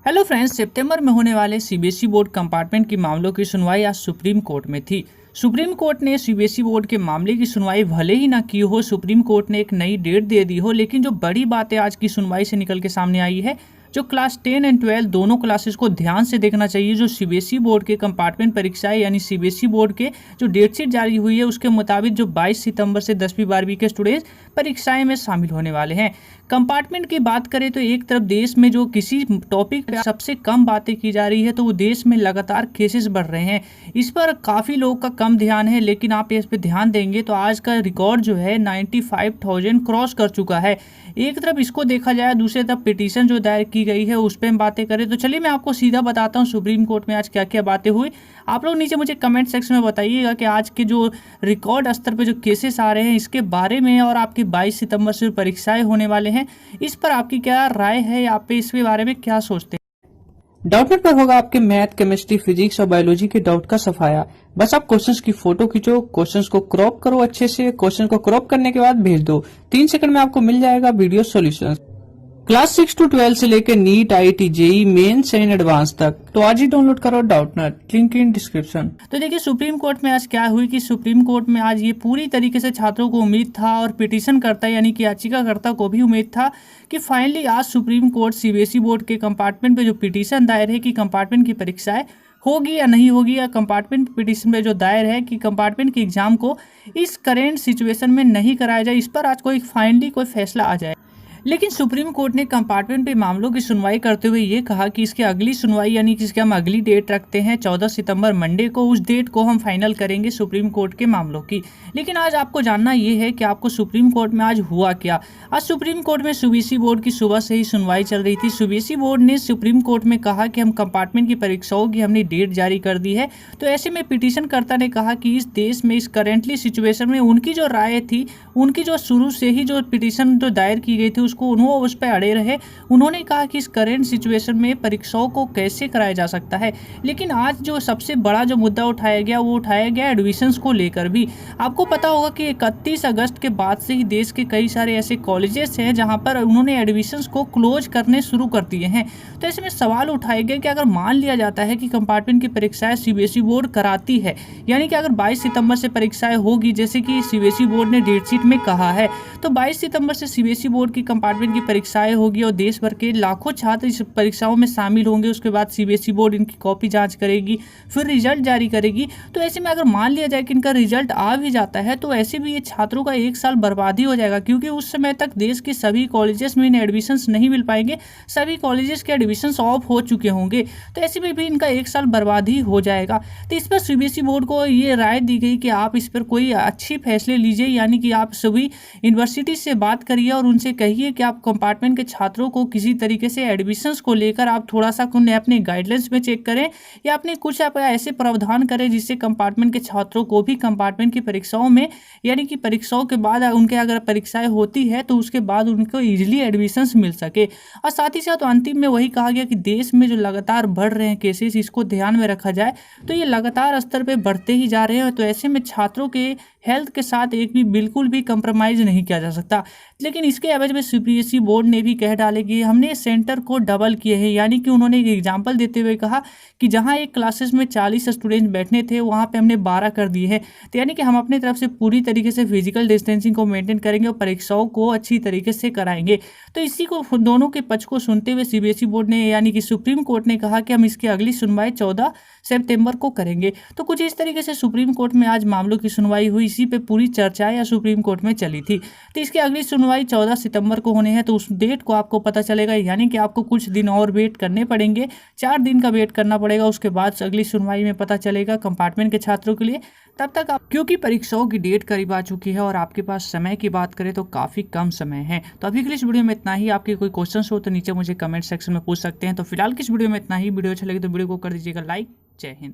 Hello friends, सितंबर में होने वाले सीबीएसई बोर्ड कंपार्टमेंट के मामलों की सुनवाई आज सुप्रीम कोर्ट में थी। सुप्रीम कोर्ट ने सीबीएसई बोर्ड के मामले की सुनवाई भले ही ना की हो, सुप्रीम कोर्ट ने एक नई डेट दे दी हो, लेकिन जो बड़ी बातें आज की सुनवाई से निकल के सामने आई है, जो क्लास 10 एंड 12 दोनों क्लासेस को ध्यान से देखना चाहिए। जो सीबीएसई बोर्ड के कंपार्टमेंट परीक्षाएं यानी सीबीएसई बोर्ड के जो डेटशीट जारी हुई है उसके मुताबिक जो 22 सितंबर से 10वीं 12वीं के स्टूडेंट्स परीक्षाएं में शामिल होने वाले हैं। कंपार्टमेंट की बात करें तो एक तरफ देश में जो किसी टॉपिक पे सबसे कम बातें की जा रही है तो वो देश में लगातार केसेस बढ़ रहे हैं। इस पर काफ़ी लोगों का कम ध्यान है, लेकिन आप इस पे ध्यान देंगे तो आज का रिकॉर्ड जो है 95,000 क्रॉस कर चुका है। एक तरफ इसको देखा जाए, दूसरी तरफ पिटीशन जो दायर की गई है उस पर हम बातें करें तो चलिए मैं आपको सीधा बताता हूँ सुप्रीम कोर्ट में आज क्या क्या बातें हुई। आप लोग नीचे मुझे कमेंट सेक्शन में बताइएगा कि आज के जो रिकॉर्ड स्तर पे जो केसेस आ रहे हैं इसके बारे में, और आपकी 22 सितंबर से परीक्षाएं होने वाले हैं इस पर आपकी क्या राय है, आप पे इसके बारे में क्या सोचते हैं। डाउटनेट पर होगा आपके मैथ, केमिस्ट्री, फिजिक्स और बायोलॉजी के डाउट का सफाया। बस आप क्वेश्चंस की फोटो खींचो, क्वेश्चंस को क्रॉप करो अच्छे से, क्वेश्चन को क्रॉप करने के बाद भेज दो। 3 सेकंड में आपको मिल जाएगा वीडियो सॉल्यूशन। क्लास 6 to 12 से लेकर NEET, IIT, JEE mains and advance तक। तो आज ही डाउनलोड करो डाउटनेट, लिंक इन डिस्क्रिप्शन। तो देखिए सुप्रीम कोर्ट में आज क्या हुई कि सुप्रीम कोर्ट में आज ये पूरी तरीके से छात्रों को उम्मीद था और पिटीशन करता यानी कि याचिकाकर्ता को भी उम्मीद था कि फाइनली आज सुप्रीम कोर्ट सीबीएसई बोर्ड के कंपार्टमेंट पे जो पिटीशन दायर है कि कंपार्टमेंट की परीक्षाएं होगी या नहीं होगी, या कंपार्टमेंट पिटीशन में जो दायर है कि कंपार्टमेंट के एग्जाम को इस करेंट सिचुएशन में नहीं कराया जाए, इस पर आज कोई फाइनली कोई फैसला आ जाए। लेकिन सुप्रीम कोर्ट ने कंपार्टमेंट पे मामलों की सुनवाई करते हुए ये कहा कि इसकी अगली सुनवाई यानी कि इसकी हम अगली डेट रखते हैं 14 सितंबर मंडे को, उस डेट को हम फाइनल करेंगे सुप्रीम कोर्ट के मामलों की। लेकिन आज आपको जानना ये है कि आपको सुप्रीम कोर्ट में आज हुआ क्या। आज सुप्रीम कोर्ट में सीबीएसई बोर्ड की सुबह से ही सुनवाई चल रही थी। सीबीएसई बोर्ड ने सुप्रीम कोर्ट में कहा कि हम कंपार्टमेंट की परीक्षाओं की हमने डेट जारी कर दी है। तो ऐसे में पिटीशनकर्ता ने कहा कि इस देश में इस करेंटली सिचुएशन में उनकी जो राय थी, उनकी जो शुरू से ही जो पिटीशन जो दायर की गई थी उसको उन्होंने उस पर अड़े रहे। उन्होंने कहा कि इस करेंट सिचुएशन में परीक्षाओं को कैसे कराया जा सकता है। लेकिन आज जो सबसे बड़ा जो मुद्दा उठाया गया वो उठाया गया एडमिशंस को लेकर भी। आपको पता होगा कि 31 अगस्त के बाद से ही देश के कई सारे ऐसे कॉलेजेस हैं जहां पर उन्होंने एडमिशंस को क्लोज करने शुरू कर दिए हैं। तो ऐसे में सवाल उठाए गए कि अगर मान लिया जाता है कि कंपार्टमेंट की परीक्षाएं सीबीएसई बोर्ड कराती है, यानी कि अगर 22 सितंबर से परीक्षाएं होगी जैसे कि सीबीएसई बोर्ड ने डेटशीट में कहा है, तो 22 सितंबर से सीबीएसई बोर्ड की कंपार्टमेंट की परीक्षाएं होगी और देश भर के लाखों छात्र इस परीक्षाओं में शामिल होंगे। उसके बाद सीबीएसई बोर्ड इनकी कॉपी जांच करेगी, फिर रिजल्ट जारी करेगी। तो ऐसे में अगर मान लिया जाए कि इनका रिजल्ट आ भी जाता है तो ऐसे भी ये छात्रों का 1 साल बर्बादी हो जाएगा, क्योंकि उस समय तक देश के सभी कॉलेजेस में इन्हें एडमिशंस नहीं मिल पाएंगे, सभी कॉलेजेस के एडमिशंस ऑफ हो चुके होंगे। तो ऐसे में भी इनका 1 साल बर्बादी हो जाएगा। तो इस पर सीबीएसई बोर्ड को ये राय दी गई कि आप इस पर कोई अच्छी फैसले लीजिए, यानी कि आप सभी यूनिवर्सिटी से बात करिए और उनसे कहिए कि आप कंपार्टमेंट के छात्रों को किसी तरीके से एडमिशंस को लेकर आप थोड़ा सा उन्हें अपने गाइडलाइंस में चेक करें, या अपने कुछ आप ऐसे प्रावधान करें जिससे कंपार्टमेंट के छात्रों को भी कंपार्टमेंट की परीक्षाओं में, यानी कि परीक्षाओं के बाद उनके अगर परीक्षाएं होती है तो उसके बाद उनको इजीली एडमिशंस मिल सके। और साथ ही साथ अंतिम में वही कहा गया कि देश में जो लगातार बढ़ रहे हैं केसेस, इसको ध्यान में रखा जाए। तो ये लगातार स्तर पर बढ़ते ही जा रहे हैं, तो ऐसे में छात्रों के हेल्थ के साथ एक भी बिल्कुल भी कंप्रोमाइज़ नहीं किया जा सकता। लेकिन इसके एवज में सीबीएसई बोर्ड ने भी कह डाले कि हमने सेंटर को डबल किए हैं, यानी कि उन्होंने एक एग्जांपल देते हुए कहा कि जहां एक क्लासेस में 40 स्टूडेंट बैठने थे वहां पे हमने 12 कर दिए हैं। तो यानी कि हम अपनी तरफ से पूरी तरीके से फिजिकल डिस्टेंसिंग को मेंटेन करेंगे और परीक्षाओं को अच्छी तरीके से कराएंगे। तो इसी को दोनों के पक्ष को सुनते हुए सीबीएसई बोर्ड ने यानी कि सुप्रीम कोर्ट ने कहा कि हम इसकी अगली सुनवाई 14 सितंबर को करेंगे। तो कुछ इस तरीके से सुप्रीम कोर्ट में आज मामलों की सुनवाई हुई, इसी पे पूरी चर्चा या सुप्रीम कोर्ट में चली थी। तो इसकी अगली सुनवाई 14 सितंबर को होने हैं, तो उस डेट को आपको पता चलेगा, यानी कि आपको कुछ दिन और वेट करने पड़ेंगे, 4 दिन का वेट करना पड़ेगा। उसके बाद अगली सुनवाई में पता चलेगा कंपार्टमेंट के छात्रों के लिए। तब तक आप, क्योंकि परीक्षाओं की डेट करीब आ चुकी है और आपके पास समय की बात करें तो काफ़ी कम समय है। तो अभी के लिए इस वीडियो में इतना ही। आपके कोई क्वेश्चन हो तो नीचे मुझे कमेंट सेक्शन में पूछ सकते हैं। तो फिलहाल की इस वीडियो में इतना ही। वीडियो अच्छा लगे तो वीडियो को कर दीजिएगा लाइक। जय हिंद।